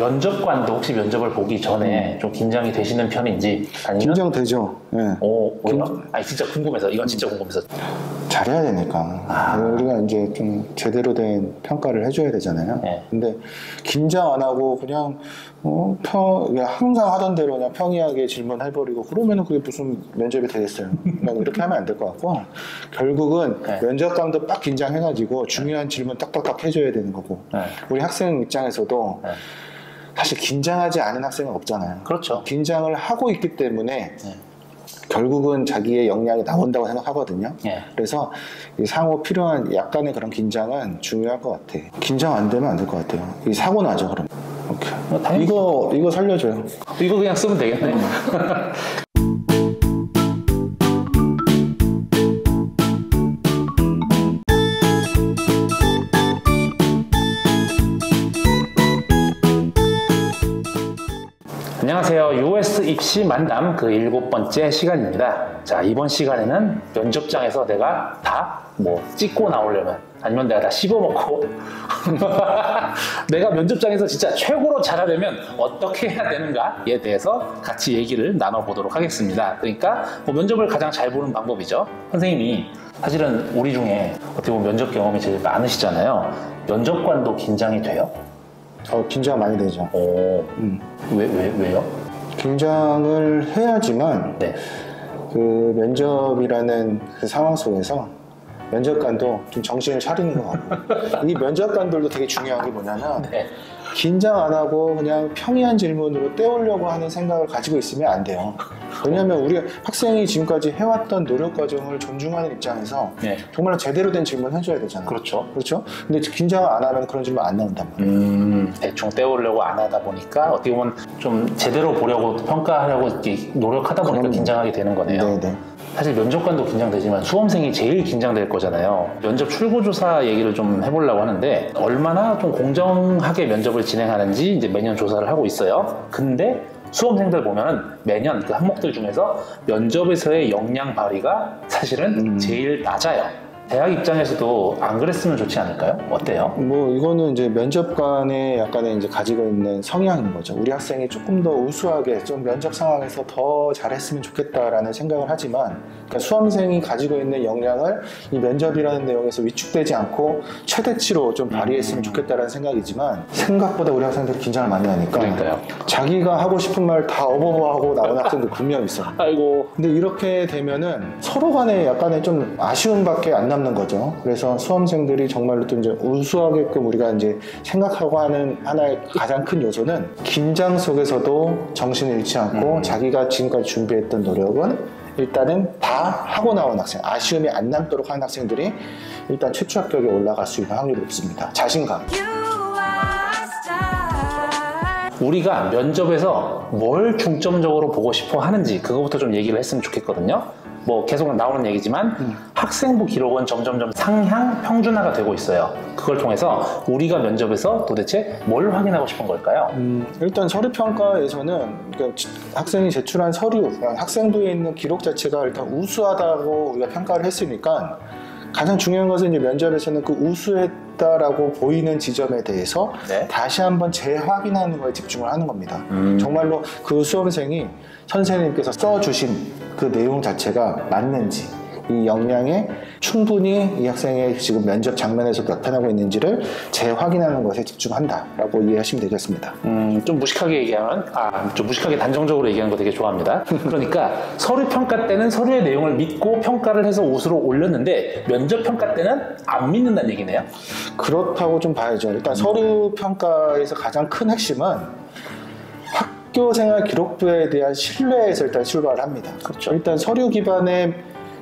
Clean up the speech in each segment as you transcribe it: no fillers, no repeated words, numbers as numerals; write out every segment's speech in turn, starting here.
면접관도 혹시 면접을 보기 전에 좀 긴장이 되시는 편인지 아니면 긴장되죠. 네. 왜요? 아니 진짜 궁금해서 이건 진짜 궁금해서 잘해야 되니까. 우리가 이제 좀 제대로 된 평가를 해줘야 되잖아요. 네. 근데 긴장 안 하고 그냥 그냥 항상 하던 대로 그냥 평이하게 질문해버리고 그러면은 그게 무슨 면접이 되겠어요. 그냥 이렇게 하면 안 될 것 같고 결국은 네. 면접관도 딱 긴장해가지고 중요한 질문 딱딱딱 해줘야 되는 거고 네. 우리 학생 입장에서도 네. 사실 긴장하지 않은 학생은 없잖아요. 그렇죠. 긴장을 하고 있기 때문에 네. 결국은 자기의 역량이 나온다고 생각하거든요. 네. 그래서 이 상호 필요한 약간의 그런 긴장은 중요할 것 같아. 긴장 안 되면 안 될 것 같아요. 이 사고 나죠, 그럼. 오케이. 이거 살려줘요. 이거 그냥 쓰면 되겠네. 안녕하세요. US 입시 만담 그 7번째 시간입니다. 자, 이번 시간에는 면접장에서 내가 다 찍고 나오려면 아니면 내가 다 씹어먹고 내가 면접장에서 진짜 최고로 잘하려면 어떻게 해야 되는가에 대해서 같이 얘기를 나눠보도록 하겠습니다. 그러니까 면접을 가장 잘 보는 방법이죠. 선생님이 사실은 우리 중에 어떻게 보면 면접 경험이 제일 많으시잖아요. 면접관도 긴장이 돼요? 긴장 많이 되죠. 왜요? 긴장을 해야지만 네. 그 면접이라는 그 상황 속에서 면접관도 좀 정신을 차리는 것 같고 이 면접관들도 되게 중요한 게 뭐냐면 네. 긴장 안 하고 그냥 평이한 질문으로 때우려고 하는 생각을 가지고 있으면 안 돼요. 왜냐하면 우리 학생이 지금까지 해왔던 노력 과정을 존중하는 입장에서 네. 정말로 제대로 된 질문 해줘야 되잖아요. 그렇죠. 그렇죠? 근데 긴장을 안 하면 그런 질문 안 나온단 말이에요. 대충 때우려고 안 하다 보니까 어떻게 보면 좀 제대로 보려고 평가하려고 이렇게 노력하다 보니까 긴장하게 되는 거네요. 네네. 사실 면접관도 긴장되지만 수험생이 제일 긴장될 거잖아요. 면접 출구조사 얘기를 좀 해보려고 하는데 얼마나 좀 공정하게 면접을 진행하는지 이제 매년 조사를 하고 있어요. 근데 수험생들 보면은 매년 그 항목들 중에서 면접에서의 역량 발휘가 사실은 제일 낮아요. 대학 입장에서도 안 그랬으면 좋지 않을까요? 어때요? 이거는 이제 면접관의 약간의 이제 가지고 있는 성향인 거죠. 우리 학생이 조금 더 우수하게 좀 면접 상황에서 더 잘했으면 좋겠다라는 생각을 하지만 그러니까 수험생이 가지고 있는 역량을 이 면접이라는 내용에서 위축되지 않고 최대치로 좀 발휘했으면 좋겠다라는 생각이지만 생각보다 우리 학생들이 긴장을 많이 하니까 그러니까요. 자기가 하고 싶은 말 다 어버버하고 나오는 학생들 분명히 있어요. 아이고. 근데 이렇게 되면은 서로 간에 약간의 좀 아쉬움밖에 안 남는 거죠. 그래서 수험생들이 정말로 또 이제 우수하게끔 우리가 이제 생각하고 하는 하나의 가장 큰 요소는 긴장 속에서도 정신을 잃지 않고 자기가 지금까지 준비했던 노력은 일단은 다 하고 나온 학생, 아쉬움이 안 남도록 하는 학생들이 일단 최초 합격에 올라갈 수 있는 확률이 높습니다. 자신감. 우리가 면접에서 뭘 중점적으로 보고 싶어 하는지 그거부터 좀 얘기를 했으면 좋겠거든요. 계속 나오는 얘기지만 학생부 기록은 점점점 상향 평준화가 되고 있어요. 그걸 통해서 우리가 면접에서 도대체 뭘 확인하고 싶은 걸까요? 일단 서류평가에서는 그러니까 학생이 제출한 서류, 학생부에 있는 기록 자체가 일단 우수하다고 우리가 평가를 했으니까 가장 중요한 것은 이제 면접에서는 그 우수했다라고 보이는 지점에 대해서 네. 다시 한번 재확인하는 거에 집중을 하는 겁니다. 정말로 그 수험생이 선생님께서 써주신 그 내용 자체가 맞는지 이 역량에 충분히 이 학생의 지금 면접 장면에서 나타나고 있는지를 재확인하는 것에 집중한다라고 이해하시면 되겠습니다. 좀 무식하게 얘기하면 좀 무식하게 단정적으로 얘기하는 거 되게 좋아합니다. 그러니까 서류 평가 때는 서류의 내용을 믿고 평가를 해서 우수로 올렸는데 면접 평가 때는 안 믿는다는 얘기네요. 그렇다고 좀 봐야죠. 일단 서류 평가에서 가장 큰 핵심은 학교생활 기록부에 대한 신뢰에서 일단 출발을 합니다. 그렇죠. 일단 서류 기반의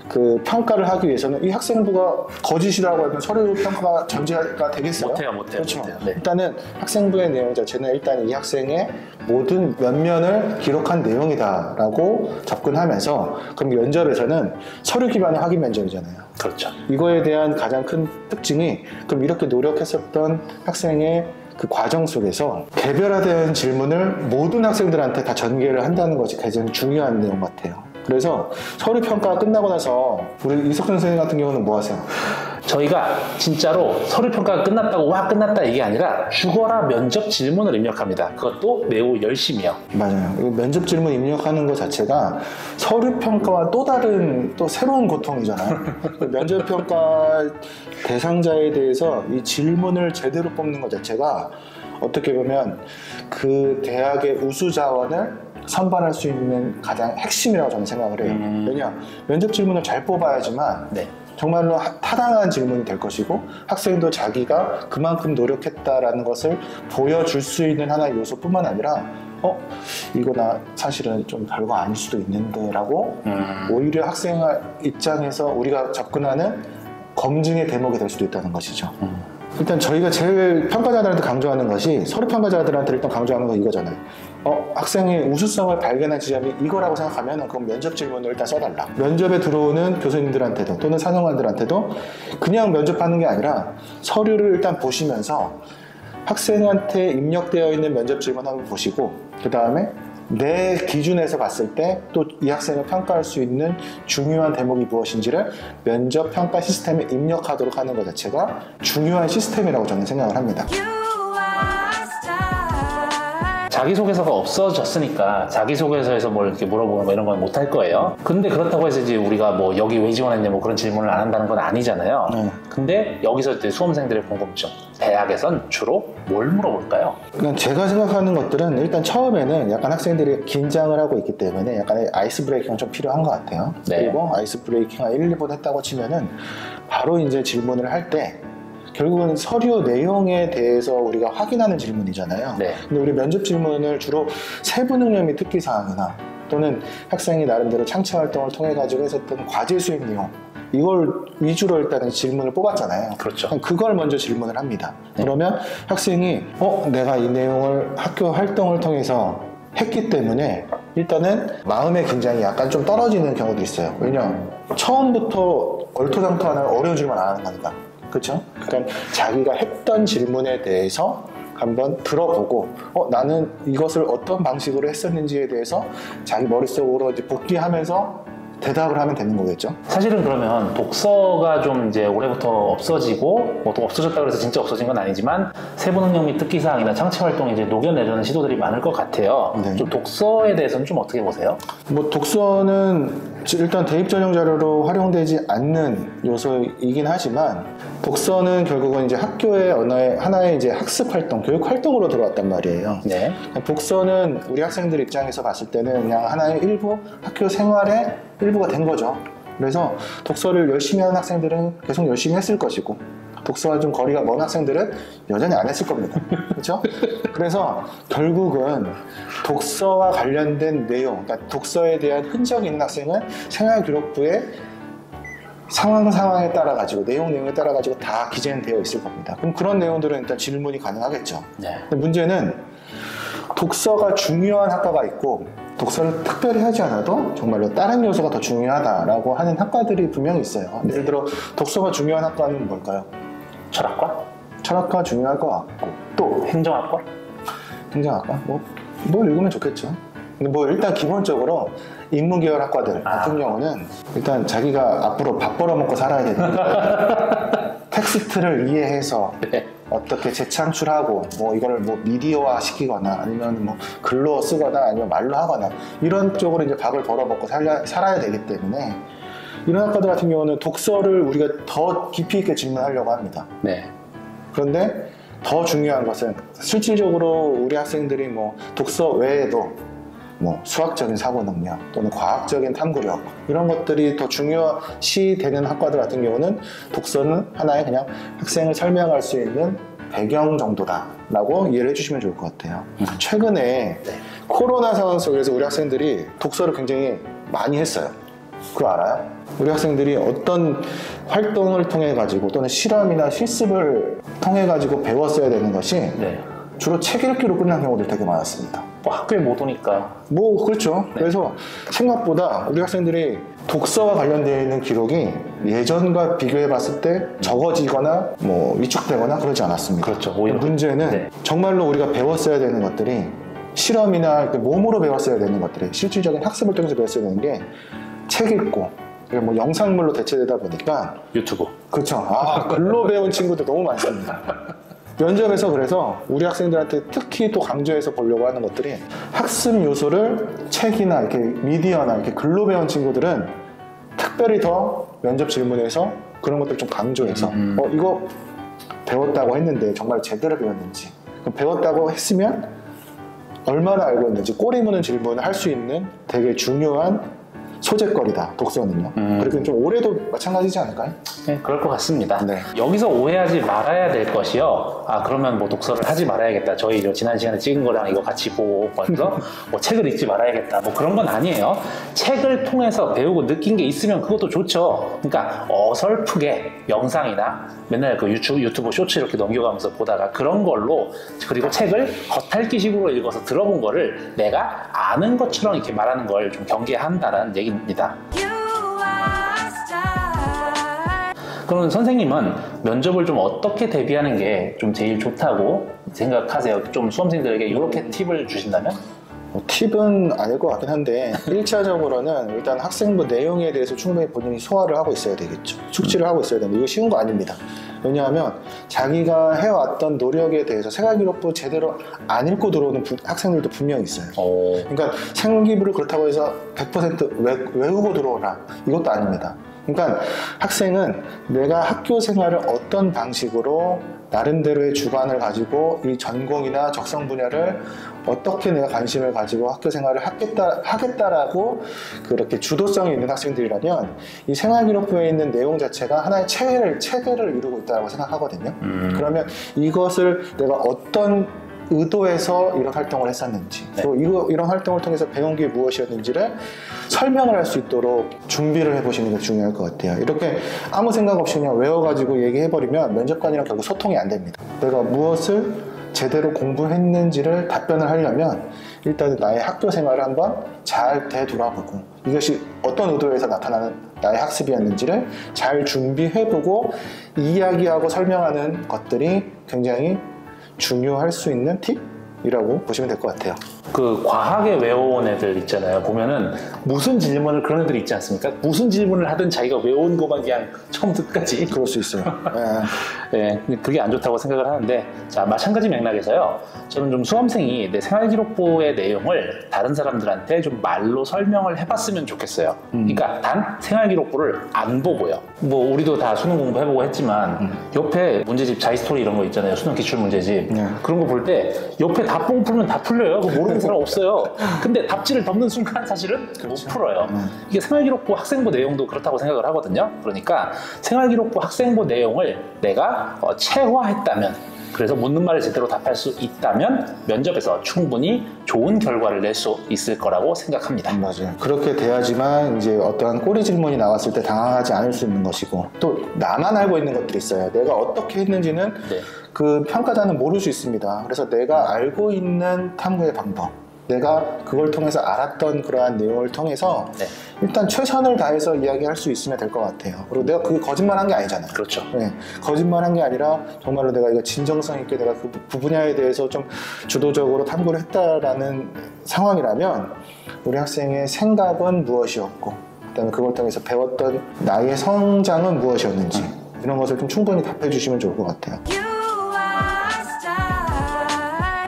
그 평가를 하기 위해서는 이 학생부가 거짓이라고 하면 서류 평가가 전제가 되겠어요? 못해요. 그렇죠. 네. 일단은 학생부의 내용 자체는 일단 이 학생의 모든 면면을 기록한 내용이다라고 접근하면서 그럼 면접에서는 서류 기반의 확인 면접이잖아요. 그렇죠. 이거에 대한 가장 큰 특징이 그럼 이렇게 노력했었던 학생의 그 과정 속에서 개별화된 질문을 모든 학생들한테 다 전개를 한다는 것이 가장 중요한 내용 같아요. 그래서 서류 평가가 끝나고 나서 우리 이석준 선생님 같은 경우는 뭐 하세요? 저희가 진짜로 서류 평가가 끝났다고 와 끝났다 이게 아니라 죽어라 면접 질문을 입력합니다. 그것도 매우 열심히요. 맞아요. 면접 질문 입력하는 것 자체가 서류 평가와 또 다른 또 새로운 고통이잖아요. 면접 평가 대상자에 대해서 이 질문을 제대로 뽑는 것 자체가 어떻게 보면 그 대학의 우수 자원을 선발할 수 있는 가장 핵심이라고 저는 생각을 해요. 왜냐, 면접 질문을 잘 뽑아야지만 네. 정말로 타당한 질문이 될 것이고 학생도 자기가 그만큼 노력했다라는 것을 보여줄 수 있는 하나의 요소뿐만 아니라 이거 나 사실은 좀 별거 아닐 수도 있는데 라고 오히려 학생 입장에서 우리가 접근하는 검증의 대목이 될 수도 있다는 것이죠. 일단 저희가 제일 평가자들한테 강조하는 것이 서류 평가자들한테 일단 강조하는 건 이거잖아요. 학생의 우수성을 발견한 지점이 이거라고 생각하면 그건 면접 질문을 일단 써달라. 면접에 들어오는 교수님들한테도 또는 사령관들한테도 그냥 면접하는 게 아니라 서류를 일단 보시면서 학생한테 입력되어 있는 면접 질문 한번 보시고 그 다음에 내 기준에서 봤을 때 또 이 학생을 평가할 수 있는 중요한 대목이 무엇인지를 면접 평가 시스템에 입력하도록 하는 것 자체가 중요한 시스템이라고 저는 생각을 합니다. 자기소개서가 없어졌으니까 자기소개서에서 뭘 이렇게 물어보는 뭐 이런 건 못 할 거예요. 근데 그렇다고 해서 이제 우리가 뭐 여기 왜 지원했냐 뭐 그런 질문을 안 한다는 건 아니잖아요. 근데 여기서 이제 수험생들의 궁금증, 대학에선 주로 뭘 물어볼까요? 그냥 제가 생각하는 것들은 일단 처음에는 약간 학생들이 긴장을 하고 있기 때문에 약간의 아이스 브레이킹이 좀 필요한 것 같아요. 네. 그리고 아이스 브레이킹 한 1, 2번 했다고 치면은 바로 이제 질문을 할 때 결국은 서류 내용에 대해서 우리가 확인하는 질문이잖아요. 네. 근데 우리 면접 질문을 주로 세부 능력 및 특기 사항이나 또는 학생이 나름대로 창체 활동을 통해 가지고 했었던 과제 수행 내용 이걸 위주로 일단은 질문을 뽑았잖아요. 그렇죠. 그걸 먼저 질문을 합니다. 네. 그러면 학생이 내가 이 내용을 학교 활동을 통해서 했기 때문에 일단은 마음의 긴장이 약간 좀 떨어지는 경우도 있어요. 왜냐하면 처음부터 얼토당토하는 어려운 질문 안 하는 거니까. 그렇죠? 그러니까 자기가 했던 질문에 대해서 한번 들어보고 나는 이것을 어떤 방식으로 했었는지에 대해서 자기 머릿속으로 이제 복귀하면서 대답을 하면 되는 거겠죠? 사실은 그러면 독서가 좀 이제 올해부터 없어지고 또 없어졌다고 해서 진짜 없어진 건 아니지만 세부 능력 및 특기 사항이나 창체 활동에 이제 녹여내려는 시도들이 많을 것 같아요. 네. 좀 독서에 대해서는 좀 어떻게 보세요? 뭐 독서는 일단 대입 전형 자료로 활용되지 않는 요소이긴 하지만 독서는 결국은 이제 학교의 하나의 이제 학습 활동, 교육 활동으로 들어왔단 말이에요. 네. 독서는 우리 학생들 입장에서 봤을 때는 그냥 하나의 일부 학교 생활의 일부가 된 거죠. 그래서 독서를 열심히 하는 학생들은 계속 열심히 했을 것이고 독서와 좀 거리가 먼 학생들은 여전히 안 했을 겁니다. 그렇죠? 그래서 결국은 독서와 관련된 내용, 그러니까 독서에 대한 흔적이 있는 학생은 생활기록부에 상황에 따라 가지고 내용에 따라 가지고 다 기재되어 있을 겁니다. 그럼 그런 내용들은 일단 질문이 가능하겠죠. 네. 근데 문제는 독서가 중요한 학과가 있고 독서를 특별히 하지 않아도 정말로 다른 요소가 더 중요하다라고 하는 학과들이 분명히 있어요. 예를 들어 독서가 중요한 학과는 뭘까요? 철학과? 철학과 중요할 것 같고 또 행정학과? 행정학과? 뭐 읽으면 좋겠죠. 근데 뭐 일단 기본적으로 인문계열 학과들 같은 경우는 일단 자기가 앞으로 밥 벌어먹고 살아야 되니까 텍스트를 이해해서 네. 어떻게 재창출하고 뭐 이걸 뭐 미디어화 시키거나 아니면 뭐 글로 쓰거나 아니면 말로 하거나 이런 쪽으로 이제 밥을 벌어먹고 살아야 되기 때문에 이런 학과들 같은 경우는 독서를 우리가 더 깊이 있게 질문하려고 합니다. 네. 그런데 더 중요한 것은 실질적으로 우리 학생들이 뭐 독서 외에도 뭐 수학적인 사고 능력 또는 과학적인 탐구력 이런 것들이 더 중요시 되는 학과들 같은 경우는 독서는 하나의 그냥 학생을 설명할 수 있는 배경 정도다라고 이해를 해주시면 좋을 것 같아요. 최근에 코로나 상황 속에서 우리 학생들이 독서를 굉장히 많이 했어요. 그거 알아요? 우리 학생들이 어떤 활동을 통해 가지고 또는 실험이나 실습을 통해 가지고 배웠어야 되는 것이 네. 주로 책 읽기로 끝난 경우들 되게 많았습니다. 뭐 학교에 못 오니까. 뭐 그렇죠. 네. 그래서 생각보다 우리 학생들이 독서와 관련되어 있는 기록이 예전과 비교해 봤을 때 적어지거나 뭐 위축되거나 그러지 않았습니다. 그렇죠. 오히려. 문제는 네. 정말로 우리가 배웠어야 되는 것들이 실험이나 몸으로 배웠어야 되는 것들이 실질적인 학습을 통해서 배웠어야 되는 게 책 읽고 뭐 영상물로 대체되다 보니까 유튜브. 그렇죠. 글로 배운 친구들 너무 많습니다. 면접에서 그래서 우리 학생들한테 특히 또 강조해서 보려고 하는 것들이 학습 요소를 책이나 이렇게 미디어나 이렇게 글로 배운 친구들은 특별히 더 면접 질문에서 그런 것들 좀 강조해서 이거 배웠다고 했는데 정말 제대로 배웠는지, 그럼 배웠다고 했으면 얼마나 알고 있는지 꼬리 무는 질문을 할 수 있는 되게 중요한 소재거리다, 독서는요. 그리고 좀 올해도 마찬가지지 않을까요? 네, 그럴 것 같습니다. 네. 여기서 오해하지 말아야 될 것이요. 그러면 뭐 독서를 하지 말아야겠다. 저희 지난 시간에 찍은 거랑 이거 같이 보고 먼저 뭐 책을 읽지 말아야겠다. 뭐 그런 건 아니에요. 책을 통해서 배우고 느낀 게 있으면 그것도 좋죠. 그러니까 어설프게 영상이나 맨날 그 유튜브 쇼츠 이렇게 넘겨가면서 보다가 그런 걸로, 그리고 책을 겉핥기식으로 읽어서 들어본 거를 내가 아는 것처럼 이렇게 말하는 걸 좀 경계한다는 얘기입니다. 그럼 선생님은 면접을 좀 어떻게 대비하는 게 좀 제일 좋다고 생각하세요? 좀 수험생들에게 이렇게 팁을 주신다면? 팁은 아닐 것 같긴 한데 1차적으로는 일단 학생부 내용에 대해서 충분히 본인이 소화를 하고 있어야 되겠죠. 숙지를 하고 있어야 되는데 이거 쉬운 거 아닙니다. 왜냐하면 자기가 해왔던 노력에 대해서 생활기록부 제대로 안 읽고 들어오는 학생들도 분명히 있어요. 그러니까 생활기록부를 그렇다고 해서 100% 외우고 들어오라, 이것도 아닙니다. 그러니까 학생은 내가 학교 생활을 어떤 방식으로 나름대로의 주관을 가지고 이 전공이나 적성 분야를 어떻게 내가 관심을 가지고 학교 생활을 하겠다라고 그렇게 주도성이 있는 학생들이라면 이 생활기록부에 있는 내용 자체가 하나의 체계를 이루고 있다고 생각하거든요. 그러면 이것을 내가 어떤 의도에서 이런 활동을 했었는지, 또 이런 활동을 통해서 배운 게 무엇이었는지를 설명을 할 수 있도록 준비를 해보시는 게 중요할 것 같아요. 이렇게 아무 생각 없이 그냥 외워가지고 얘기해버리면 면접관이랑 결국 소통이 안 됩니다. 내가 무엇을 제대로 공부했는지를 답변을 하려면 일단은 나의 학교 생활을 한번 잘 되돌아보고 이것이 어떤 의도에서 나타나는 나의 학습이었는지를 잘 준비해보고 이야기하고 설명하는 것들이 굉장히 중요할 수 있는 팁이라고 보시면 될 것 같아요. 그 과하게 외워온 애들 있잖아요. 보면은 무슨 질문을, 그런 애들이 있지 않습니까? 무슨 질문을 하든 자기가 외운 것만 그냥 처음부터 끝까지. 그럴 수 있어요. 네, 그게 안 좋다고 생각을 하는데, 자, 마찬가지 맥락에서요. 저는 좀 수험생이 내 생활기록부의 내용을 다른 사람들한테 좀 말로 설명을 해봤으면 좋겠어요. 그러니까 단 생활기록부를 안 보고요. 뭐 우리도 다 수능 공부해보고 했지만 옆에 문제집 자이스토리 이런 거 있잖아요. 수능 기출문제집. 그런 거 볼 때 옆에 다 보고 풀면 다 풀려요. 그거 모르는 사람 없어요. 근데 답지를 덮는 순간 사실은 못 풀어요. 이게 생활기록부 학생부 내용도 그렇다고 생각을 하거든요. 그러니까 생활기록부 학생부 내용을 내가 체화했다면, 그래서 묻는 말을 제대로 답할 수 있다면 면접에서 충분히 좋은 결과를 낼 수 있을 거라고 생각합니다. 맞아요. 그렇게 돼야지만 이제 어떠한 꼬리 질문이 나왔을 때 당황하지 않을 수 있는 것이고, 또 나만 알고 있는 것들이 있어요. 내가 어떻게 했는지는 그 평가자는 모를 수 있습니다. 그래서 내가 알고 있는 탐구의 방법, 내가 그걸 통해서 알았던 그러한 내용을 통해서 일단 최선을 다해서 이야기할 수 있으면 될 것 같아요. 그리고 내가 그게 거짓말한 게 아니잖아요. 그렇죠. 거짓말한 게 아니라 정말로 내가 이거 진정성 있게 내가 그 분야에 대해서 좀 주도적으로 탐구를 했다라는 상황이라면 우리 학생의 생각은 무엇이었고, 그다음에 그걸 통해서 배웠던 나의 성장은 무엇이었는지 이런 것을 좀 충분히 답해 주시면 좋을 것 같아요.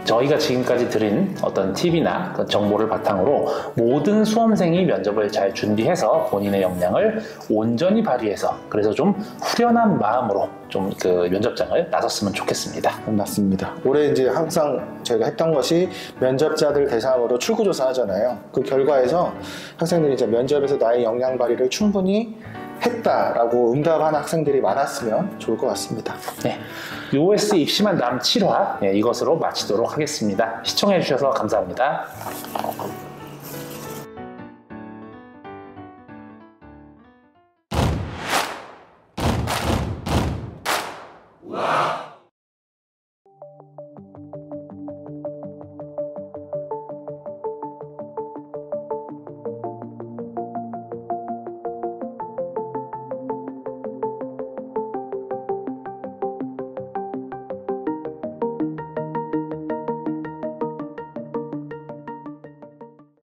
저희가 지금까지 드린 어떤 팁이나 그 정보를 바탕으로 모든 수험생이 면접을 잘 준비해서 본인의 역량을 온전히 발휘해서, 그래서 좀 후련한 마음으로 좀 그 면접장을 나섰으면 좋겠습니다. 맞습니다. 올해 이제 항상 저희가 했던 것이 면접자들 대상으로 출구조사 하잖아요. 그 결과에서 학생들이 이제 면접에서 나의 역량 발휘를 충분히 했다라고 응답한 학생들이 많았으면 좋을 것 같습니다. 네, UOS 입시만 남 7화 이것으로 마치도록 하겠습니다. 시청해 주셔서 감사합니다.